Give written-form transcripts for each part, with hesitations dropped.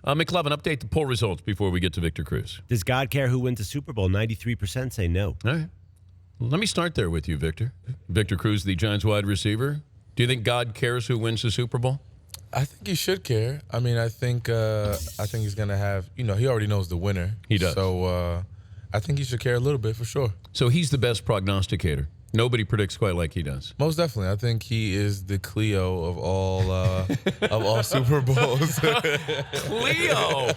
McLevin, update the poll results before we get to Victor Cruz. Does God care who wins the Super Bowl? 93% say no. All right. Let me start there with you, Victor. Victor Cruz, the Giants wide receiver. Do you think God cares who wins the Super Bowl? I think he should care. I mean, I think he's going to have, he already knows the winner. He does. So I think he should care a little bit for sure. So he's the best prognosticator. Nobody predicts quite like he does. Most definitely. I think he is the Cleo of all Super Bowls. Cleo!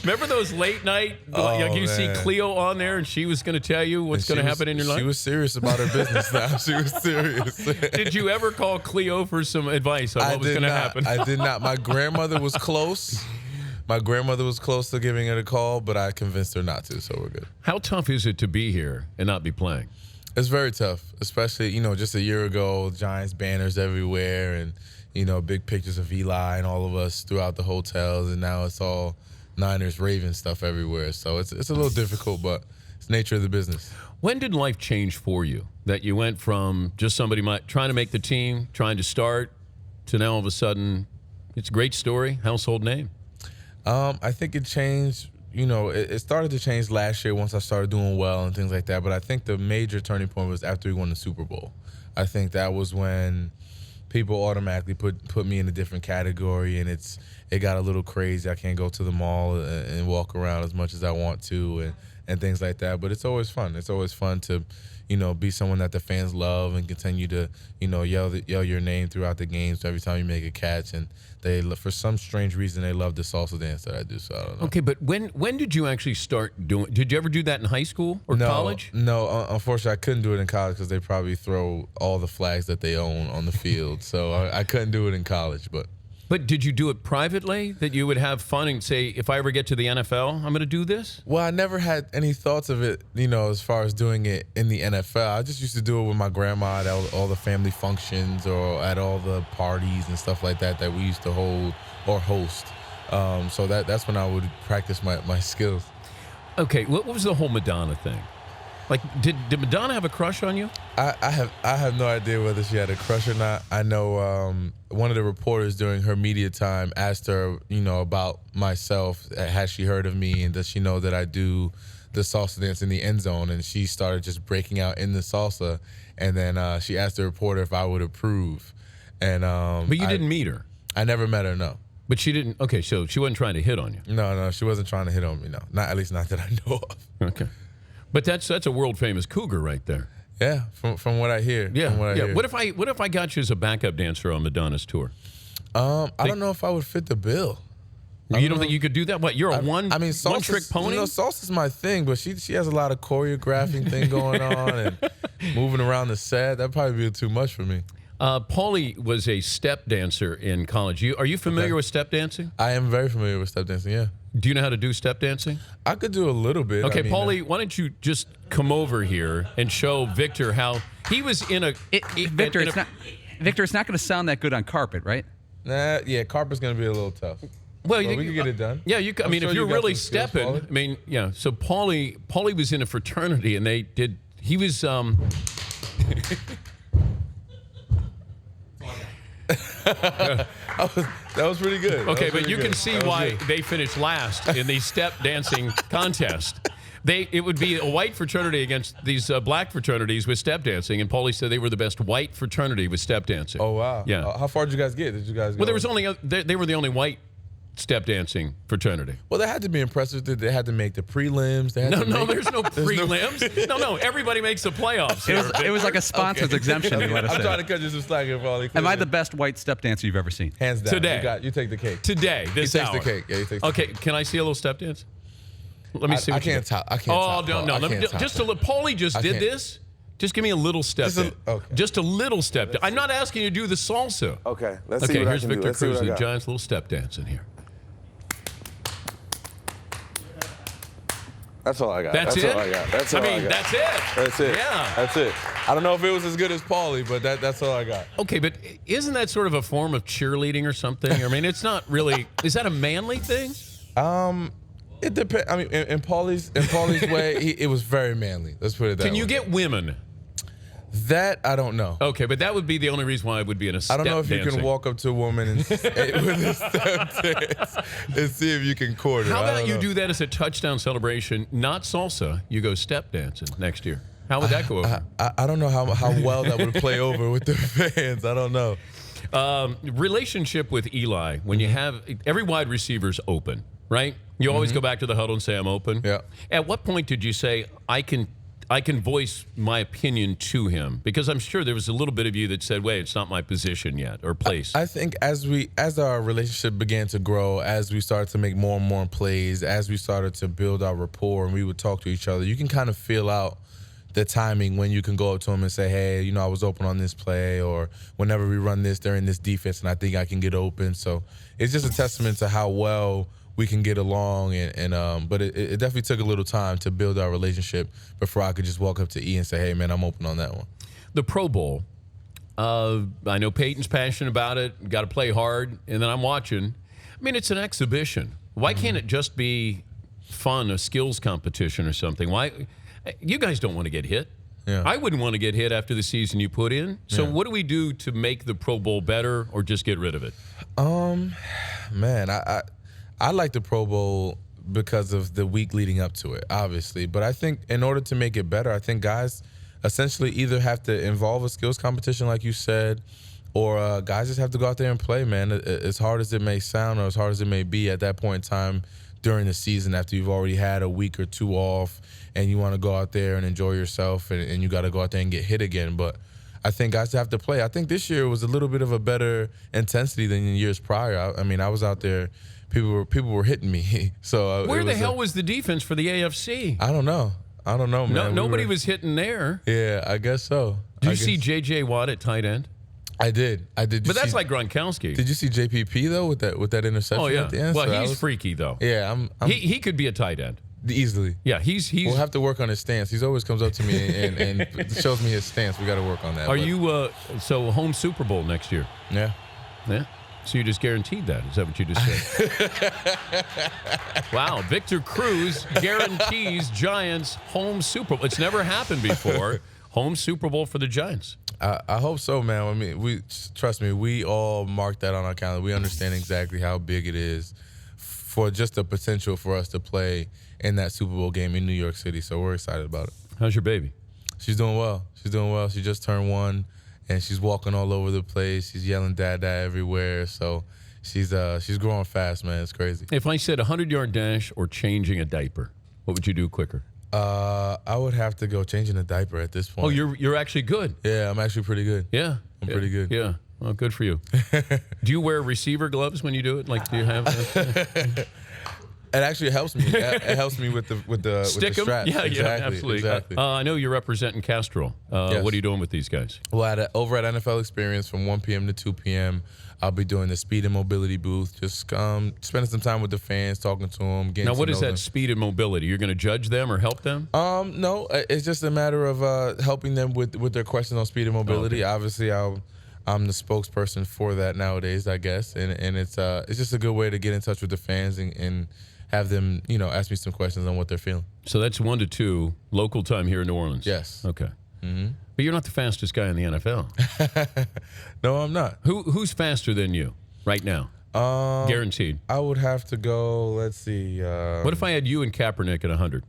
Remember those late night, you see Cleo on there and she was going to tell you what's going to happen in your life? She was serious about her business now. She was serious. Did you ever call Cleo for some advice on what was going to happen? I did not. My grandmother was close. My grandmother was close to giving it a call, but I convinced her not to, so we're good. How tough is it to be here and not be playing? It's very tough, especially, just a year ago, Giants banners everywhere and, big pictures of Eli and all of us throughout the hotels, and now it's all Niners, Ravens stuff everywhere. So it's a little difficult, but it's the nature of the business. When did life change for you that you went from just somebody trying to make the team, trying to start, to now all of a sudden it's a great story, household name? I think it changed. It started to change last year once I started doing well and things like that. But I think the major turning point was after we won the Super Bowl. I think that was when people automatically put me in a different category, and it got a little crazy. I can't go to the mall and walk around as much as I want to and things like that. But it's always fun. It's always fun to, be someone that the fans love and continue to, yell your name throughout the games every time you make a catch. And for some strange reason, they love the salsa dance that I do. So I don't know. Okay, but when did you actually start doing? Did you ever do that in high school or college? No, unfortunately, I couldn't do it in college because they probably throw all the flags that they own on the field. So I couldn't do it in college, But did you do it privately, that you would have fun and say, if I ever get to the NFL, I'm going to do this? Well, I never had any thoughts of it, as far as doing it in the NFL. I just used to do it with my grandma at all the family functions or at all the parties and stuff like that we used to hold or host. So that's when I would practice my skills. Okay, what was the whole Madonna thing? Like, did Madonna have a crush on you? I have no idea whether she had a crush or not. I know one of the reporters during her media time asked her, about myself. Has she heard of me, and does she know that I do the salsa dance in the end zone? And she started just breaking out in the salsa, and then she asked the reporter if I would approve. And but you didn't meet her. I never met her. No. But she didn't. Okay, so she wasn't trying to hit on you. No, she wasn't trying to hit on me. No, at least not that I know of. Okay. But that's a world famous cougar right there. Yeah, from what I hear. Yeah, Hear. What if I got you as a backup dancer on Madonna's tour? I don't know if I would fit the bill. You don't think you could do that? What, you're a one trick pony? Salsa's my thing, but she has a lot of choreographing thing going on and moving around the set. That'd probably be too much for me. Paulie was a step dancer in college. Are you familiar with step dancing? I am very familiar with step dancing, yeah. Do you know how to do step dancing? I could do a little bit. Okay, Paulie, why don't you just come over here and show Victor how he was in a... Victor, it's not going to sound that good on carpet, right? Nah, yeah, carpet's going to be a little tough. Well, we can get it done. Yeah, I mean, if you're really stepping, So Paulie was in a fraternity, and he was... That was pretty good. Okay, but you can see why they finished last in the step dancing contest. It would be a white fraternity against these black fraternities with step dancing, and Paulie said they were the best white fraternity with step dancing. Oh, wow. Yeah. How far did you guys get? Did you guys go? Well, there was only they were the only white step dancing fraternity. Well, they had to be impressive. They had to make the prelims. There's no prelims. No, everybody makes the playoffs. It was like a sponsor's exemption. I'm trying to cut you some slack here, Paulie. Am I the best white step dancer you've ever seen? Hands down. Today. You take the cake. Today, this hour. He takes the cake. Yeah, he takes the Okay, cake. can I see a little step dance? Let me see. I can't top. Oh, no. Paulie just did this. Just give me a little step. Just a little step. I'm not asking you to do the salsa. Okay, let's see what I here's can Victor do. Let's see Cruz, what I the got. Giants' little step dance in here. That's all I got. That's all it? I got. That's all I got. That's it. That's it. Yeah. That's it. I don't know if it was as good as Paulie, but that's all I got. Okay, but isn't that sort of a form of cheerleading or something? I mean, it's not really. Is that a manly thing? It depends. I mean, in Paulie's way, it was very manly. Let's put it that way. Can you get women? That I don't know. Okay, but that would be the only reason why it would be in a step I don't know if you dancing. can walk up to a woman and with a step dance and see if you can court her. How I about don't you know. do that as a touchdown celebration, not salsa? You go step dancing next year. How would that go over? I don't know how well that would play over with the fans. I don't know. Relationship with Eli, when you have every wide receiver's open, right? You always go back to the huddle and say, I'm open. Yeah. At what point did you say, I can voice my opinion to him? Because I'm sure there was a little bit of you that said, wait, it's not my position yet or place. I think as our relationship began to grow, as we started to make more and more plays, as we started to build our rapport and we would talk to each other, you can kind of feel out the timing when you can go up to him and say, hey, I was open on this play, or whenever we run this, they're in this defense and I think I can get open. So it's just a testament to how well we can get along, but it definitely took a little time to build our relationship before I could just walk up to E and say, hey, man, I'm open on that one. The Pro Bowl, I know Peyton's passionate about it, got to play hard, and then I'm watching. I mean, it's an exhibition. Why can't it just be fun, a skills competition or something? Why? You guys don't want to get hit. Yeah. I wouldn't want to get hit after the season you put in. So what do we do to make the Pro Bowl better or just get rid of it? Man, I like the Pro Bowl because of the week leading up to it, obviously. But I think in order to make it better, I think guys essentially either have to involve a skills competition, like you said, or guys just have to go out there and play, man. As hard as it may sound or as hard as it may be at that point in time during the season, after you've already had a week or two off and you want to go out there and enjoy yourself and you got to go out there and get hit again. But I think guys have to play. I think this year was a little bit of a better intensity than in years prior. I mean, I was out there. People were hitting me. So Where the hell was the defense for the AFC? I don't know, man. No, nobody was hitting there. Yeah, I guess so. Did you see J.J. Watt at tight end? I did. But that's like Gronkowski. Did you see JPP though with that interception? Oh yeah. At the end? Well, So he's freaky though. Yeah, He could be a tight end. Easily. Yeah, he's. We'll have to work on his stance. He's always comes up to me and shows me his stance. We got to work on that. Are you so home Super Bowl next year? Yeah. Yeah. So you just guaranteed that? Is that what you just said? Wow, Victor Cruz guarantees Giants home Super Bowl. It's never happened before. Home Super Bowl for the Giants. I hope so, man. I mean, trust me. We all mark that on our calendar. We understand exactly how big it is for just the potential for us to play in that Super Bowl game in New York City. So we're excited about it. How's your baby? She's doing well. She just turned 1, and she's walking all over the place. She's yelling "Dad, Dad" everywhere. So she's growing fast, man. It's crazy. If I said 100-yard dash or changing a diaper, what would you do quicker? I would have to go changing a diaper at this point. Oh, you're actually good. Yeah, I'm actually pretty good. Yeah, I'm pretty good. Yeah, well, good for you. Do you wear receiver gloves when you do it? Like, do you have? It actually helps me. It helps me with the Stick 'em? straps. Yeah, exactly, absolutely. Exactly. I know you're representing Castrol. Yes. What are you doing with these guys? Well, over at NFL Experience from 1 p.m. to 2 p.m., I'll be doing the speed and mobility booth. Just spending some time with the fans, talking to them. Now, what is that them. Speed and mobility? You're going to judge them or help them? No, it's just a matter of helping them with their questions on speed and mobility. Okay. Obviously, I'm the spokesperson for that nowadays, I guess, and it's just a good way to get in touch with the fans and have them, ask me some questions on what they're feeling. So that's 1 to 2 local time here in New Orleans. Yes. Okay. Mm-hmm. But you're not the fastest guy in the NFL. No, I'm not. Who's faster than you right now? Guaranteed. I would have to go. Let's see. What if I had you and Kaepernick at 100?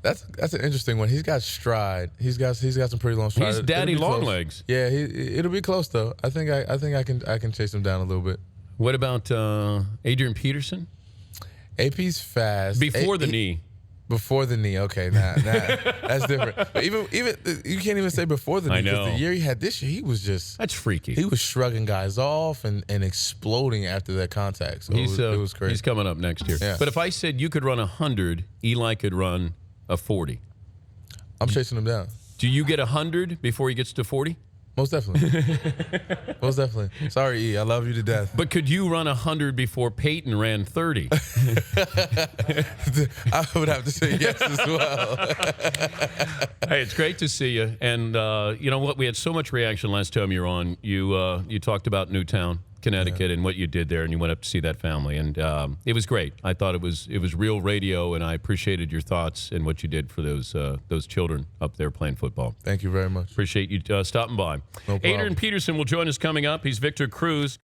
That's an interesting one. He's got stride. He's got some pretty long stride. He's daddy It'll be long close. legs. Yeah, it'll be close though. I think I can chase him down a little bit. What about Adrian Peterson? AP's fast. Before the knee. Before the knee, okay, nah, that's different. But even you can't even say before the knee. I know. The year he had this year, he was just That's freaky. he was shrugging guys off and exploding after that contact. So it was crazy. He's coming up next year. Yeah. But if I said you could run 100, Eli could run a 40. I'm chasing him down. Do you get 100 before he gets to 40? Most definitely. Most definitely. Sorry, E. I love you to death. But could you run 100 before Peyton ran 30? I would have to say yes as well. Hey, it's great to see you. And you know what? We had so much reaction last time you were on. You talked about Newtown. Connecticut and what you did there, and you went up to see that family, and it was great. I thought it was real radio, and I appreciated your thoughts and what you did for those children up there playing football. Thank you very much. Appreciate you stopping by. No problem. Adrian Peterson will join us coming up. He's Victor Cruz.